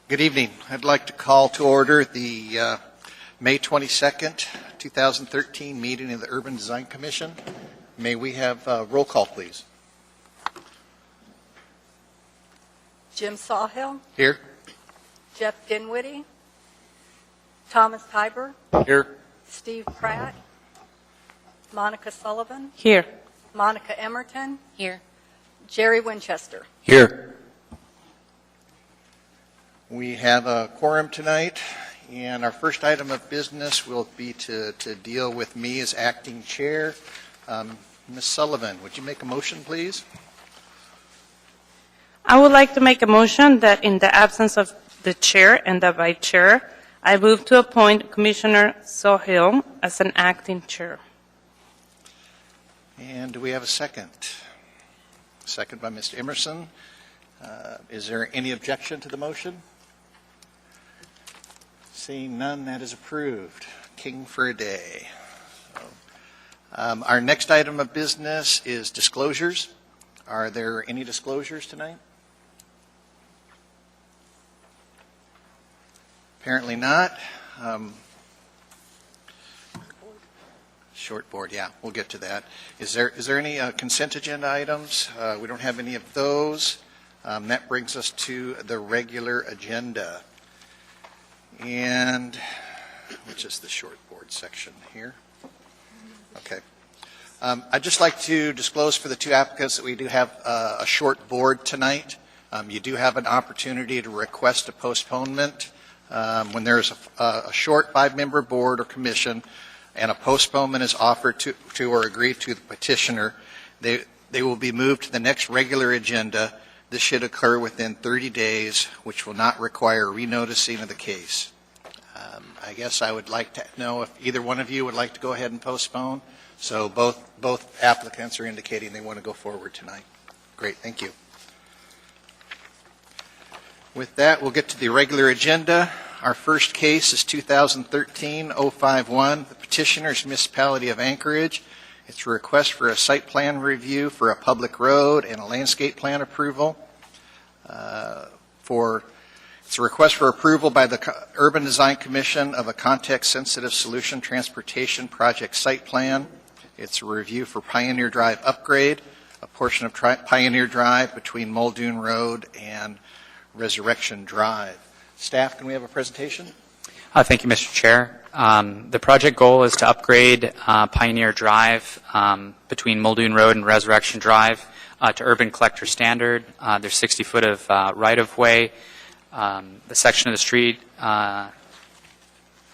Good evening. I'd like to call to order the May 22nd, 2013 meeting of the Urban Design Commission. May we have roll call, please? Jim Sawhill, Here. Jeff Dinwiddie, Thomas Tiber, Here. Steve Pratt, Monica Sullivan, Here. Monica Emerton, Here. Jerry Winchester. Here. We have a quorum tonight, and our first item of business will be to deal with me as acting chair. Ms. Sullivan, would you make a motion, please? I would like to make a motion that in the absence of the chair and the vice chair, I move to appoint Commissioner Sawhill as an acting chair. And do we have a second? Second by Mr. Emerson. Is there any objection to the motion? Seeing none, that is approved. King for a day. Our next item of business is disclosures. Are there any disclosures tonight? Apparently not. Short board, yeah, we'll get to that. Is there any consent agenda items? We don't have any of those. That brings us to the regular agenda. And which is the short board section here? Okay. I'd just like to disclose for the two applicants that we do have a short board tonight. You do have an opportunity to request a postponement. When there's a short 5-member board or commission and a postponement is offered to or agreed to the petitioner, they will be moved to the next regular agenda. This should occur within 30 days, which will not require renoticing of the case. I guess I would like to know if either one of you would like to go ahead and postpone. So both applicants are indicating they want to go forward tonight. Great, thank you. With that, we'll get to the regular agenda. Our first case is 2013-051, the petitioner's Municipality of Anchorage. It's a request for a site plan review for a public road and a landscape plan approval. It's a request for approval by the Urban Design Commission of a context-sensitive solution transportation project site plan. It's a review for Pioneer Drive upgrade, a portion of Pioneer Drive between Muldoon Road and Resurrection Drive. Staff, can we have a presentation? Thank you, Mr. Chair. The project goal is to upgrade Pioneer Drive between Muldoon Road and Resurrection Drive to urban collector standard. There's 60 foot of right-of-way. The section of the street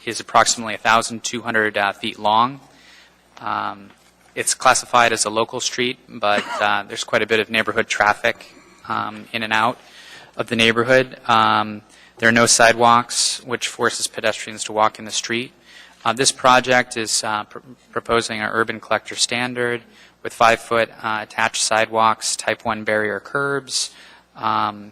is approximately 1,200 feet long. It's classified as a local street, but there's quite a bit of neighborhood traffic in and out of the neighborhood. There are no sidewalks, which forces pedestrians to walk in the street. This project is proposing an urban collector standard with 5-foot attached sidewalks, type 1 barrier curbs, 2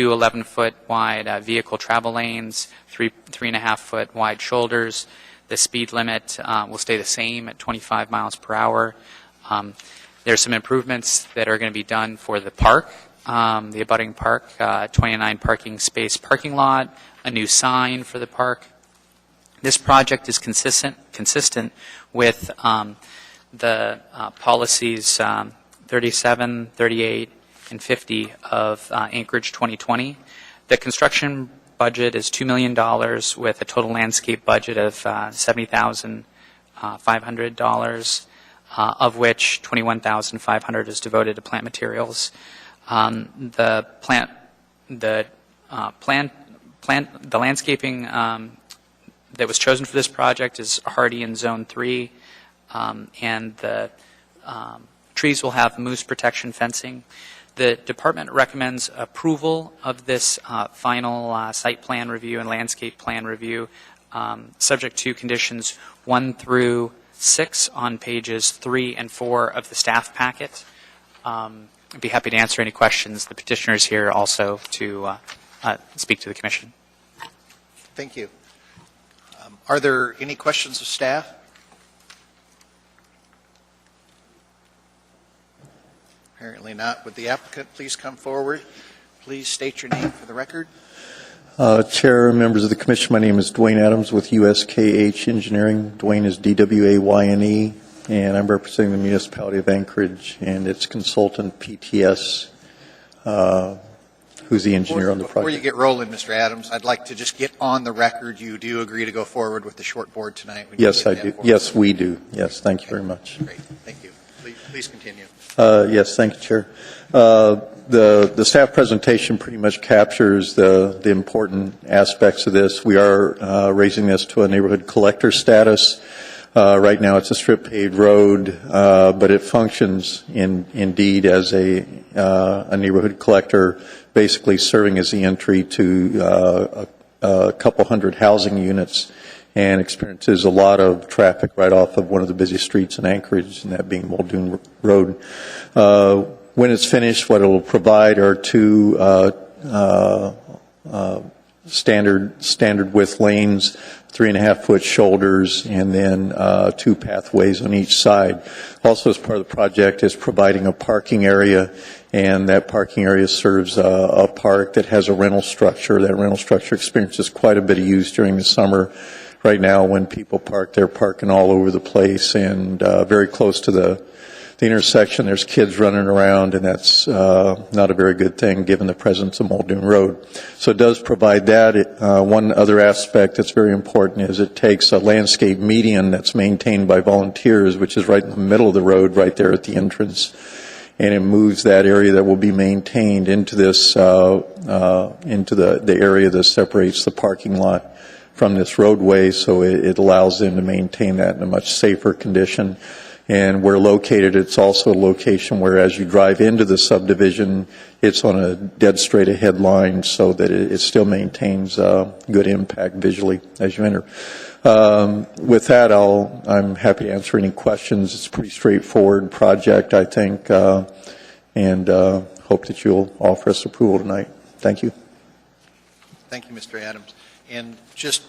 11-foot wide vehicle travel lanes, 3.5-foot wide shoulders. The speed limit will stay the same at 25 miles per hour. There's some improvements that are going to be done for the park, the abutting park, 29 parking space parking lot, a new sign for the park. This project is consistent with the policies 37, 38, and 50 of Anchorage 2020. The construction budget is $2 million with a total landscape budget of $70,500, of which $21,500 is devoted to plant materials. The landscaping that was chosen for this project is hardy in Zone 3, and the trees will have moose protection fencing. The department recommends approval of this final site plan review and landscape plan review, subject to conditions 1 through 6 on pages 3 and 4 of the staff packet. I'd be happy to answer any questions. The petitioner is here also to speak to the commission. Thank you. Are there any questions of staff? Apparently not. Would the applicant please come forward? Please state your name for the record. Chair, members of the commission, my name is Dwayne Adams with USKH Engineering. Dwayne is DWAYNE, and I'm representing the municipality of Anchorage and its consultant PTS, who's the engineer on the Before you project. get rolling, Mr. Adams, I'd like to just get on the record, you do agree to go forward with the short board tonight? We need Yes, to I get do. that forward. Yes, we do. Yes, thank you very much. Great, thank you. Please continue. Yes, thank you, Chair. The staff presentation pretty much captures the important aspects of this. We are raising this to a neighborhood collector status. Right now, it's a strip paved road, but it functions indeed as a neighborhood collector, basically serving as the entry to a couple hundred housing units, and experiences a lot of traffic right off of one of the busiest streets in Anchorage, and that being Muldoon Road. When it's finished, what it will provide are two standard width lanes, 3.5-foot shoulders, and then two pathways on each side. Also, as part of the project, is providing a parking area, and that parking area serves a park that has a rental structure. That rental structure experiences quite a bit of use during the summer. Right now, when people park, they're parking all over the place, and very close to the intersection, there's kids running around, and that's not a very good thing given the presence of Muldoon Road. So it does provide that. One other aspect that's very important is it takes a landscape median that's maintained by volunteers, which is right in the middle of the road, right there at the entrance, and it moves that area that will be maintained into this into the area that separates the parking lot from this roadway, so it allows them to maintain that in a much safer condition. And we're located, it's also a location where as you drive into the subdivision, it's on a dead straight ahead line so that it still maintains good impact visually as you enter. With that, I'm happy to answer any questions. It's a pretty straightforward project, I think, and hope that you'll offer us approval tonight. Thank you. Thank you, Mr. Adams. And just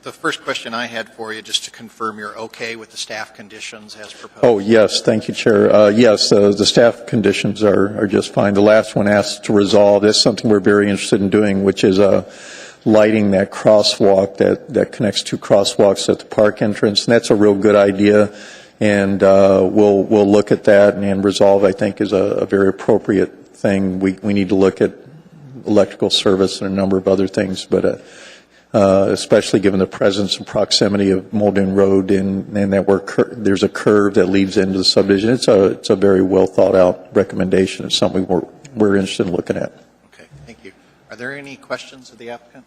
the first question I had for you, just to confirm you're okay with the staff conditions as proposed? Oh, yes, thank you, Chair. Yes, the staff conditions are just fine. The last one asked to resolve. That's something we're very interested in doing, which is lighting that crosswalk that connects two crosswalks at the park entrance. And that's a real good idea, and we'll look at that, and resolve, I think, is a very appropriate thing. We need to look at electrical service and a number of other things, but especially given the presence and proximity of Muldoon Road and that there's a curve that leads into the subdivision. It's a very well thought out recommendation. It's something we're interested in looking at. Okay, thank you. Are there any questions of the applicant?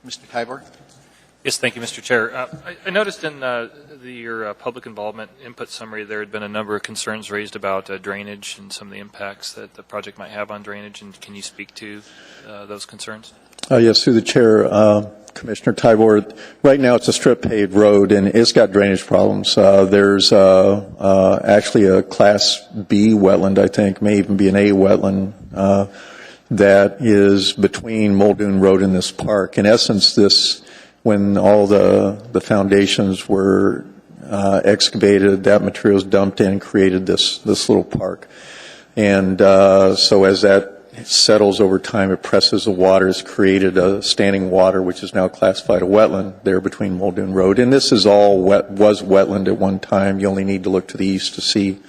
Mr. Tybor? Yes, thank you, Mr. Chair. I noticed in your public involvement input summary there had been a number of concerns raised about drainage and some of the impacts that the project might have on drainage, and can you speak to those concerns? Yes, through the Chair, Commissioner Tybor. Right now it's a strip paved road, and it's got drainage problems. There's actually a Class B wetland, I think, may even be an A wetland, that is between Muldoon Road and this park. In essence, when all the foundations were excavated, that material was dumped in and created this little park. And so as that settles over time, it presses the water, has created a standing water, which is now classified a wetland there between Muldoon Road. And this is all was wetland at one time. You only need to look to the east to see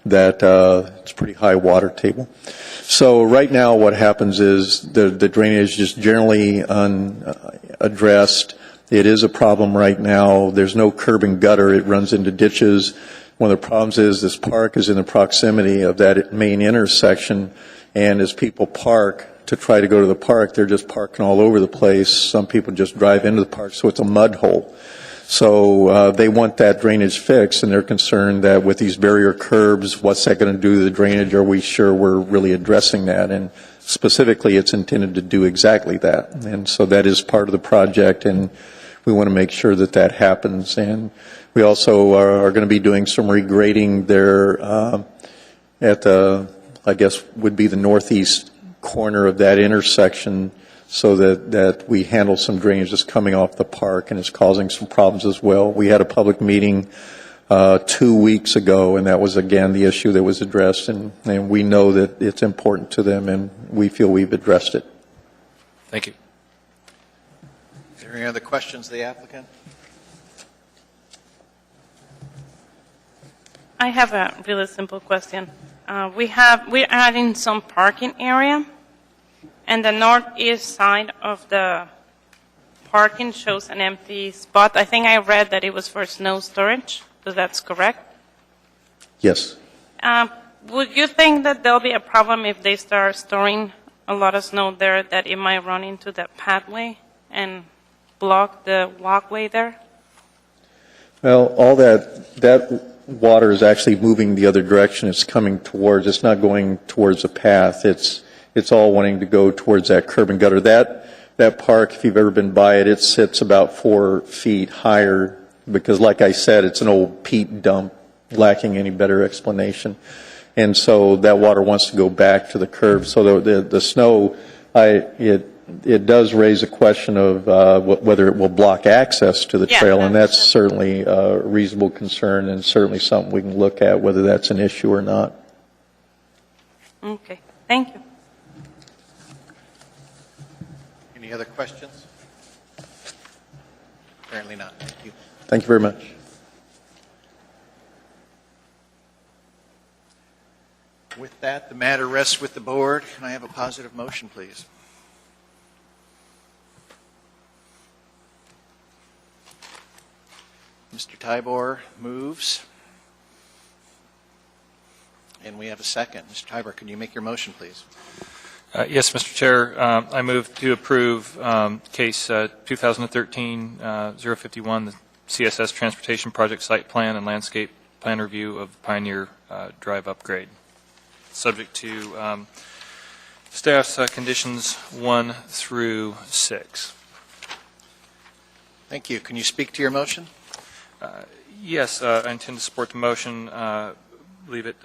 that it's a pretty high water table. So right now what happens is the drainage is generally unaddressed. It is a problem right now. There's no curb and gutter. It runs into ditches. One of the problems is this park is in the proximity of that main intersection, and as people park to try to go to the park, they're just parking all over the place. Some people just drive into the park, so it's a mud hole. So they want that drainage fixed, and they're concerned that with these barrier curbs, what's that going to do to the drainage? Are we sure we're really addressing that? And specifically, it's intended to do exactly that. And so that is part of the project, and we want to make sure that that happens. And we also are going to be doing some regrading there at the, I guess, would be the northeast corner of that intersection, so that we handle some drainage that's coming off the park and is causing some problems as well. We had a public meeting 2 weeks ago, and that was, again, the issue that was addressed, and we know that it's important to them, and we feel we've addressed it. Thank you. Is there any other questions of the applicant? I have a really simple question. We're adding some parking area, and the northeast side of the parking shows an empty spot. I think I read that it was for snow storage. So that's correct? Yes. Would you think that there'll be a problem if they start storing a lot of snow there, that it might run into the pathway and block the walkway there? Well, all that water is actually moving the other direction. It's coming towards, it's not going towards the path. It's all wanting to go towards that curb and gutter. That park, if you've ever been by it, it sits about 4 feet higher because, like I said, it's an old peat dump, lacking any better explanation. And so that water wants to go back to the curb. So the snow, it does raise a question of whether it will block access to the Yeah, trail, and that's that's- certainly a reasonable concern and certainly something we can look at, whether that's an issue or not. Okay, thank you. Any other questions? Apparently not. Thank you. Thank you very much. With that, the matter rests with the board. Can I have a positive motion, please? Mr. Tybor moves. And we have a second. Mr. Tybor, can you make your motion, please? Yes, Mr. Chair. I move to approve case 2013-051, the CSS Transportation Project Site Plan and Landscape Plan Review of Pioneer Drive Upgrade, subject to staff's conditions 1 through 6. Thank you. Can you speak to your motion? Yes, I intend to support the motion. Believe it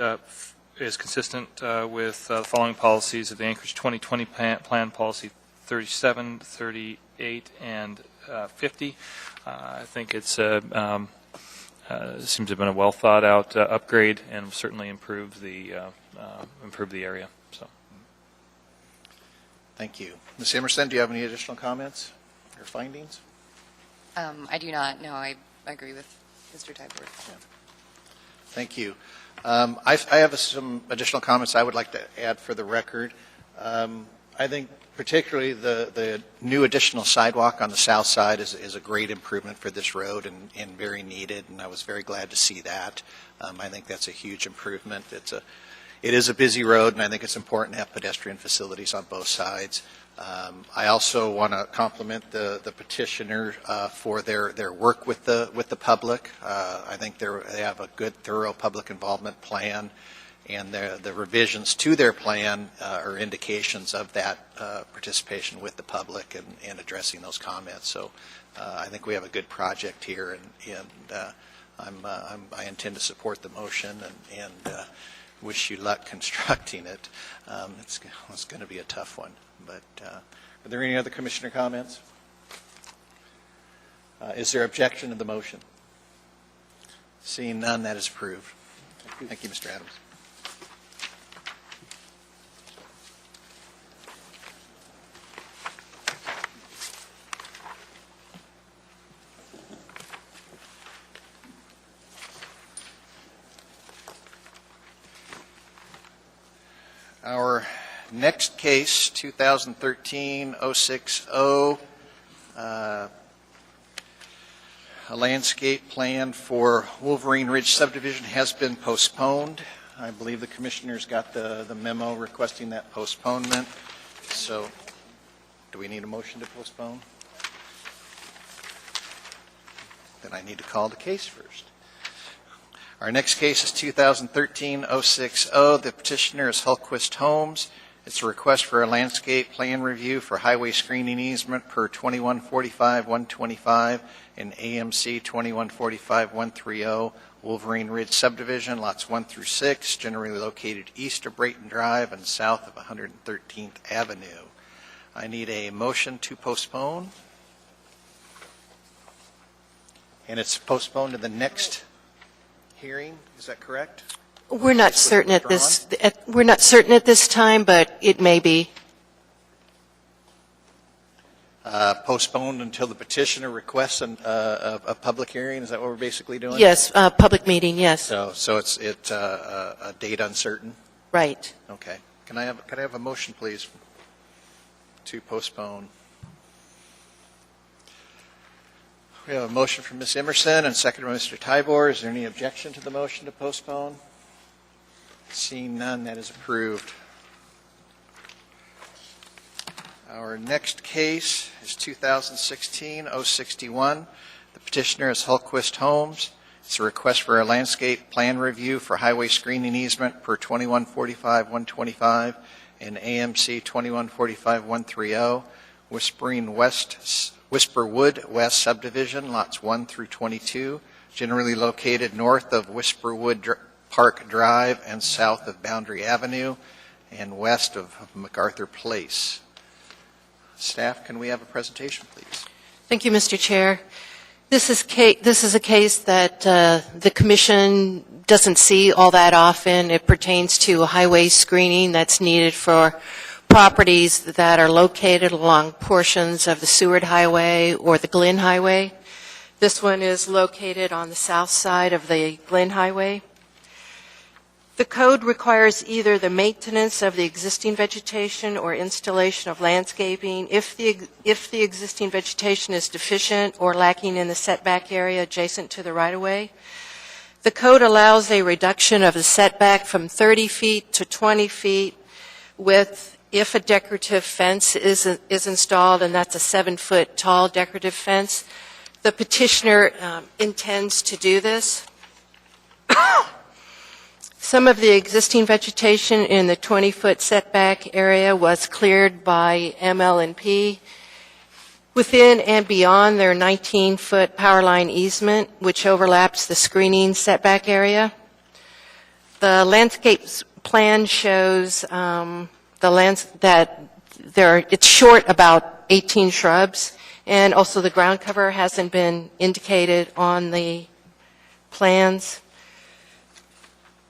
is consistent with the following policies of the Anchorage 2020 Plan Policy 37, 38, and 50. I think it's seems to have been a well thought out upgrade and certainly improve the area. So, Thank you. Ms. Emerson, do you have any additional comments or findings? I do not. No, I agree with Mr. Tybor. Thank you. I have some additional comments I would like to add for the record. I think particularly the new additional sidewalk on the south side is a great improvement for this road and very needed, and I was very glad to see that. I think that's a huge improvement. It is a busy road, and I think it's important to have pedestrian facilities on both sides. I also want to compliment the petitioner for their work with the public. I think they have a good, thorough public involvement plan, and the revisions to their plan are indications of that participation with the public and addressing those comments. So I think we have a good project here, and I intend to support the motion and wish you luck constructing it. It's going to be a tough one. But are there any other commissioner comments? Is there objection to the motion? Seeing none, that is approved. Thank you, Mr. Adams. Our next case, 2013-060, a landscape plan for Wolverine Ridge subdivision has been postponed. I believe the commissioners got the memo requesting that postponement. So do we need a motion to postpone? Then I need to call the case first. Our next case is 2013-060. The petitioner is Hultquist Homes. It's a request for a landscape plan review for highway screening easement per 2145-125 and AMC 2145-130 Wolverine Ridge subdivision, lots 1 through 6, generally located east of Brayton Drive and south of 113th Avenue. I need a motion to postpone. And it's postponed to the next hearing, is that correct? We're not certain at this, we're not certain at this time, but it may be. Postponed until the petitioner requests a public hearing, is that what we're basically doing? Yes, public meeting, yes, So it's a date uncertain? right. Okay. Can I have a motion, please, to postpone? We have a motion from Ms. Emerson and second by Mr. Tybor. Is there any objection to the motion to postpone? Seeing none, that is approved. Our next case is 2016-061. The petitioner is Hultquist Homes. It's a request for a landscape plan review for highway screening easement per 2145-125 and AMC 2145-130, Whisperwood West subdivision, lots 1 through 22, generally located north of Whisperwood Park Drive and south of Boundary Avenue and west of MacArthur Place. Staff, can we have a presentation, please? Thank you, Mr. Chair. This is a case that the Commission doesn't see all that often. It pertains to a highway screening that's needed for properties that are located along portions of the Seward Highway or the Glen Highway. This one is located on the south side of the Glen Highway. The code requires either the maintenance of the existing vegetation or installation of landscaping if the existing vegetation is deficient or lacking in the setback area adjacent to the right-of-way. The code allows a reduction of the setback from 30 feet to 20 feet if a decorative fence is installed, and that's a 7-foot tall decorative fence. The petitioner intends to do this. Some of the existing vegetation in the 20-foot setback area was cleared by ML&P. Within and beyond their 19-foot power line easement, which overlaps the screening setback area. The landscape plan shows it's short about 18 shrubs, and also the ground cover hasn't been indicated on the plans.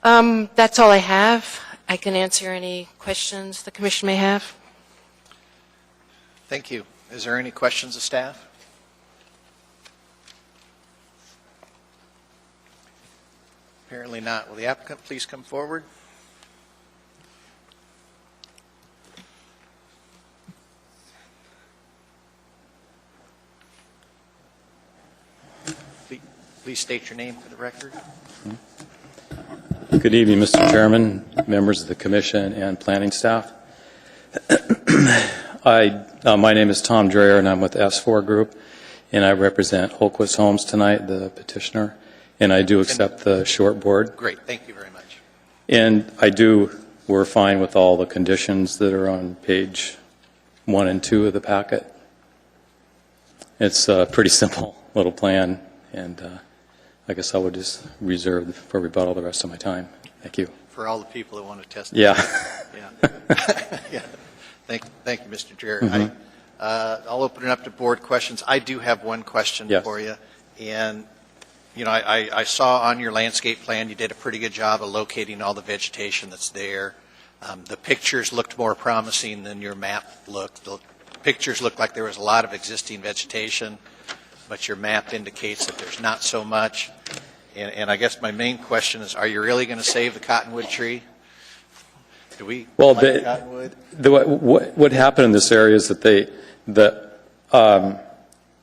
That's all I have. I can answer any questions the Commission may have. Thank you. Is there any questions of staff? Apparently not. Will the applicant please come forward? Please state your name for the record. Good evening, Mr. Chairman, members of the Commission, and planning staff. My name is Tom Dreyer, and I'm with S4 Group, and I represent Hultquist Homes tonight, the petitioner, and I do accept the short board. Great, thank you very much. And we're fine with all the conditions that are on page 1 and 2 of the packet. It's a pretty simple little plan, and I guess I would just reserve for rebuttal the rest of my time. Thank you. For all the people that want to testify. Yeah. Yeah. Thank you, Mr. Dreyer. I'll open it up to board questions. I do have one question for you. And, you know, I saw on your landscape plan you did a pretty good job of locating all the vegetation that's there. The pictures looked more promising than your map looked. The pictures looked like there was a lot of existing vegetation, but your map indicates that there's not so much. And I guess my main question is, are you really going to save the cottonwood tree? Do we plant cottonwood? What happened in this area is that the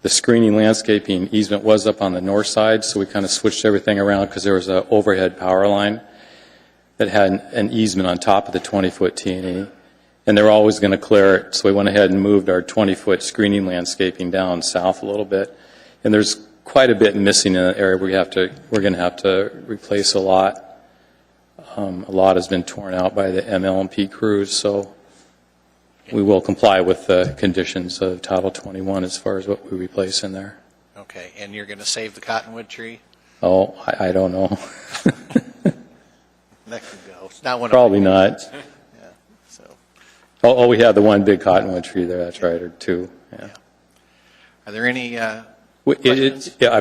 screening landscaping easement was up on the north side, so we kind of switched everything around because there was an overhead power line that had an easement on top of the 20-foot T&E, and they were always going to clear it, so we went ahead and moved our 20-foot screening landscaping down south a little bit. And there's quite a bit missing in that area. We're going to have to replace a lot. A lot has been torn out by the ML&P crews, so we will comply with the conditions of Title 21 as far as what we replace in there. Okay, and you're going to save the cottonwood tree? Oh, I don't know. That could go. It's not one Probably of not. Yeah. So. Oh, we have the one big cottonwood tree there. That's right, or two. Yeah. Are there any? I'm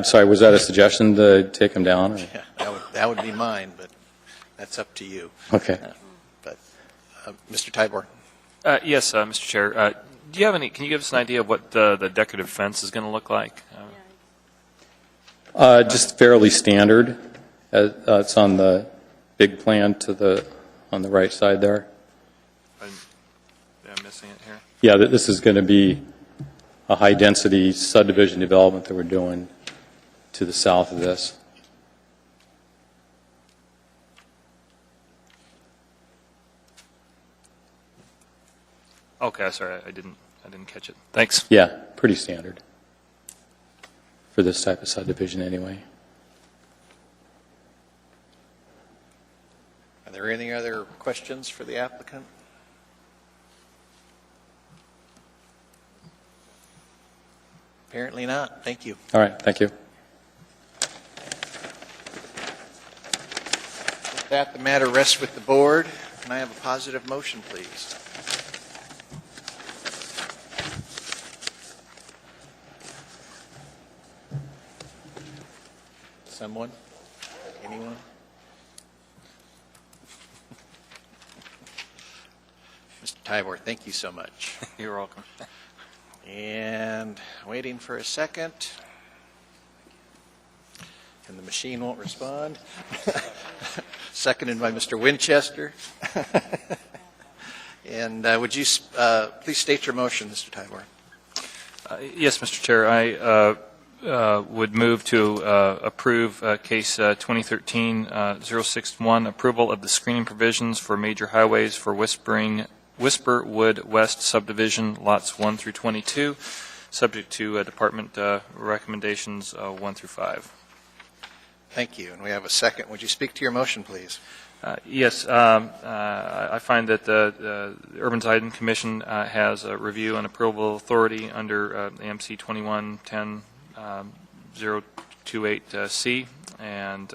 sorry. Was that a suggestion to take them down? Or? Yeah, That would be mine, but that's up to you. Okay. But, Mr. Tybor? Yes, Mr. Chair. Do you have any? Can you give us an idea of what the decorative fence is going to look like? Just fairly standard. It's on the big plan on the right side there. I'm missing it here. Yeah, this is going to be a high-density subdivision development that we're doing to the south of this. Okay, sorry, I didn't catch it. Thanks. Yeah, pretty standard for this type of subdivision anyway. Are there any other questions for the applicant? Apparently not. Thank you. All right, thank you. With that, the matter rests with the board. Can I have a positive motion, please? Someone? Anyone? Mr. Tybor, thank you so much. You're welcome. And waiting for a second. And the machine won't respond. Seconded by Mr. Winchester. And would you please state your motion, Mr. Tybor? Yes, Mr. Chair. I would move to approve case 2013-061, approval of the screening provisions for major highways for Whisperwood West subdivision, lots 1 through 22, subject to department recommendations 1 through 5. Thank you. And we have a second. Would you speak to your motion, please? Yes, I find that the Urban Design Commission has a review and approval authority under AMC 2110-028C, and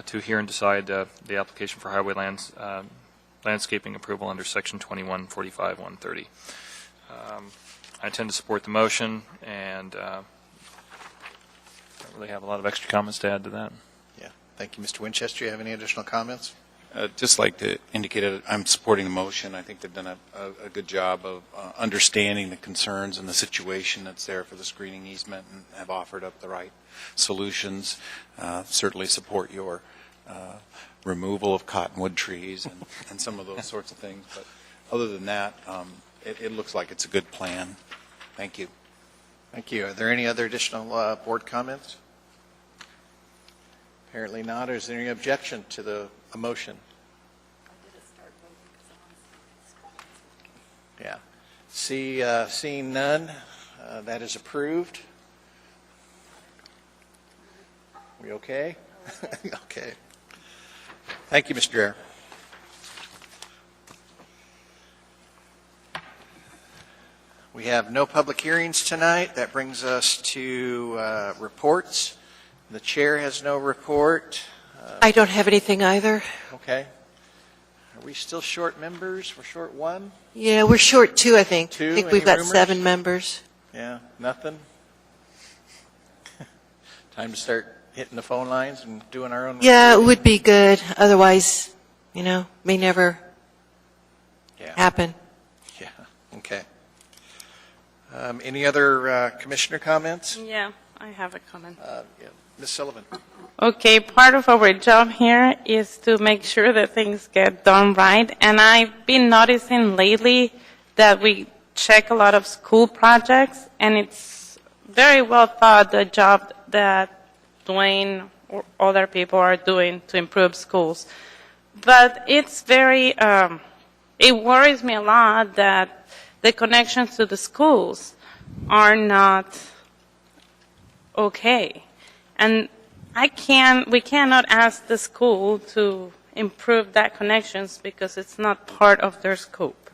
to hear and decide the application for highway landscaping approval under Section 2145-130. I intend to support the motion, and don't really have a lot of extra comments to add to that. Yeah. Thank you, Mr. Winchester. You have any additional comments? Just like to indicate that I'm supporting the motion. I think they've done a good job of understanding the concerns and the situation that's there for the screening easement and have offered up the right solutions. Certainly support your removal of cottonwood trees and some of those sorts of things. But other than that, it looks like it's a good plan. Thank you. Thank you. Are there any other additional board comments? Apparently not. Is there any objection to the motion? Yeah. Seeing none, that is approved. We okay? Okay. Thank you, Mr. Dreher. We have no public hearings tonight. That brings us to reports. The chair has no report. I don't have anything either. Okay. Are we still short members? We're short one? Yeah, we're short 2, I think. Two? I think Any we've got rumors? 7 members. Yeah, nothing? Time to start hitting the phone lines and doing our own Yeah, it recruiting? would be good. Otherwise, may never Yeah. happen. Yeah, okay. Any other commissioner comments? Yeah, I have a comment. Yeah. Ms. Sullivan? Okay, part of our job here is to make sure that things get done right. And I've been noticing lately that we check a lot of school projects, and it's very well thought, the job that Dwayne or other people are doing to improve schools. But it's very, it worries me a lot that the connections to the schools are not okay. And we cannot ask the school to improve that connections because it's not part of their scope.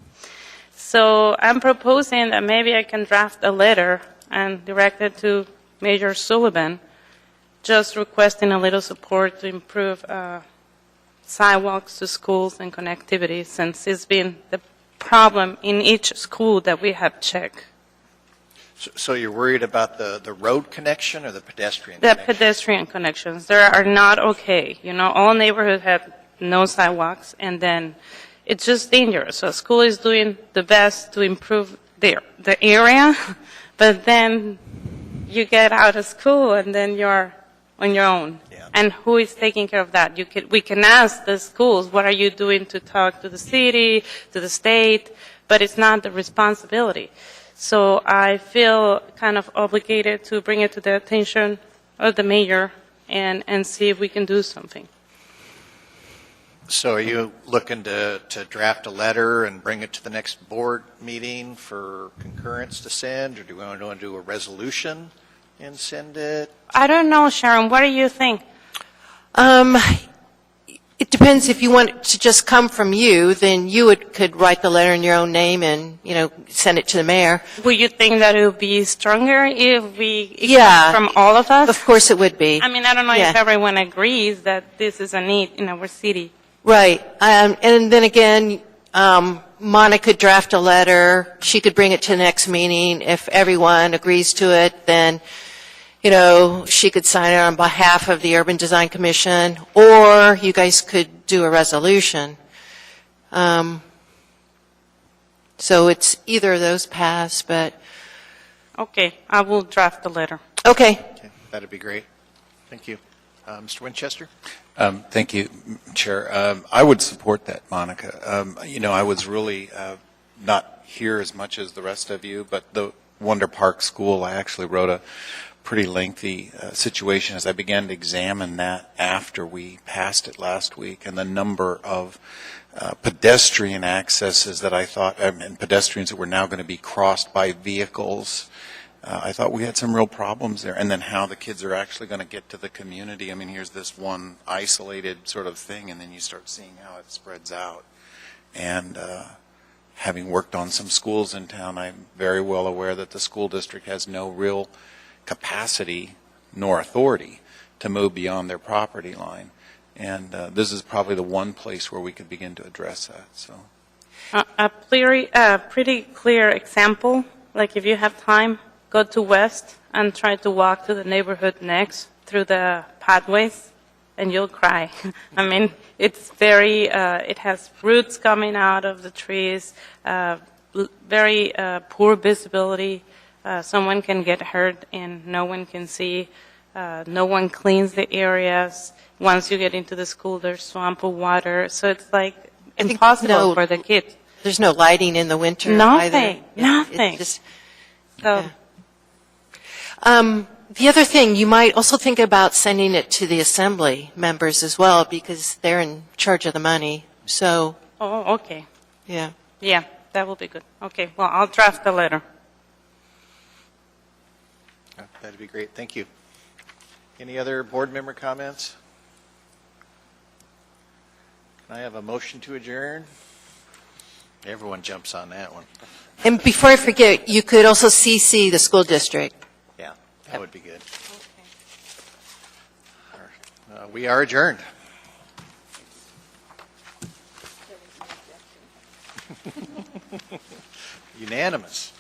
So I'm proposing that maybe I can draft a letter and direct it to Major Sullivan, just requesting a little support to improve sidewalks to schools and connectivity, since it's been the problem in each school that we have checked. So you're worried about the road connection or the pedestrian The connection? pedestrian connections, they are not okay. You know, all neighborhoods have no sidewalks, and then it's just dangerous. So school is doing the best to improve the area, but then you get out of school and then you're on your own. Yeah. And who is taking care of that? We can ask the schools, what are you doing to talk to the city, to the state, but it's not the responsibility. So I feel kind of obligated to bring it to the attention of the mayor and see if we can do something. So are you looking to draft a letter and bring it to the next board meeting for concurrence to send, or do we want to do a resolution and send it? I don't know, Sharon, what do you think? It depends. If you want it to just come from you, then you could write the letter in your own name and, send it to the mayor. Would you think that it would be stronger if it Yeah. comes from all of us? Of course it would be. I mean, I don't know Yeah. if everyone agrees that this is a need in our city. Right. And then again, Monica could draft a letter. She could bring it to the next meeting. If everyone agrees to it, then, she could sign it on behalf of the Urban Design Commission, or you guys could do a resolution. So it's either of those paths, but, Okay, I will draft the letter. okay. Okay, that'd be great. Thank you. Mr. Winchester? Thank you, Chair. I would support that, Monica. I was really not here as much as the rest of you, but the Wonder Park School, I actually wrote a pretty lengthy situation as I began to examine that after we passed it last week, and the number of pedestrian accesses that I thought, and pedestrians that were now going to be crossed by vehicles. I thought we had some real problems there, and then how the kids are actually going to get to the community. I mean, here's this one isolated sort of thing, and then you start seeing how it spreads out. And having worked on some schools in town, I'm very well aware that the school district has no real capacity nor authority to move beyond their property line. And this is probably the one place where we could begin to address that. So, A pretty clear example, like if you have time, go to West and try to walk to the neighborhood next through the pathways, and you'll cry. I mean, it's very, it has roots coming out of the trees, very poor visibility. Someone can get hurt and no one can see. No one cleans the areas. Once you get into the school, there's swamp of water. So it's like think impossible for the kids. There's no lighting in the winter Nothing, either. Yeah, nothing. it's just- So, The other thing, you might also think about sending it to the assembly members as well, because they're in charge of the money. So, oh, okay. yeah. Yeah, that will be good. Okay, well, I'll draft the letter. That'd be great. Thank you. Any other board member comments? Can I have a motion to adjourn? Everyone jumps on that one. And before I forget, you could also CC the school district. Yeah, that would be good. We are adjourned. Unanimous.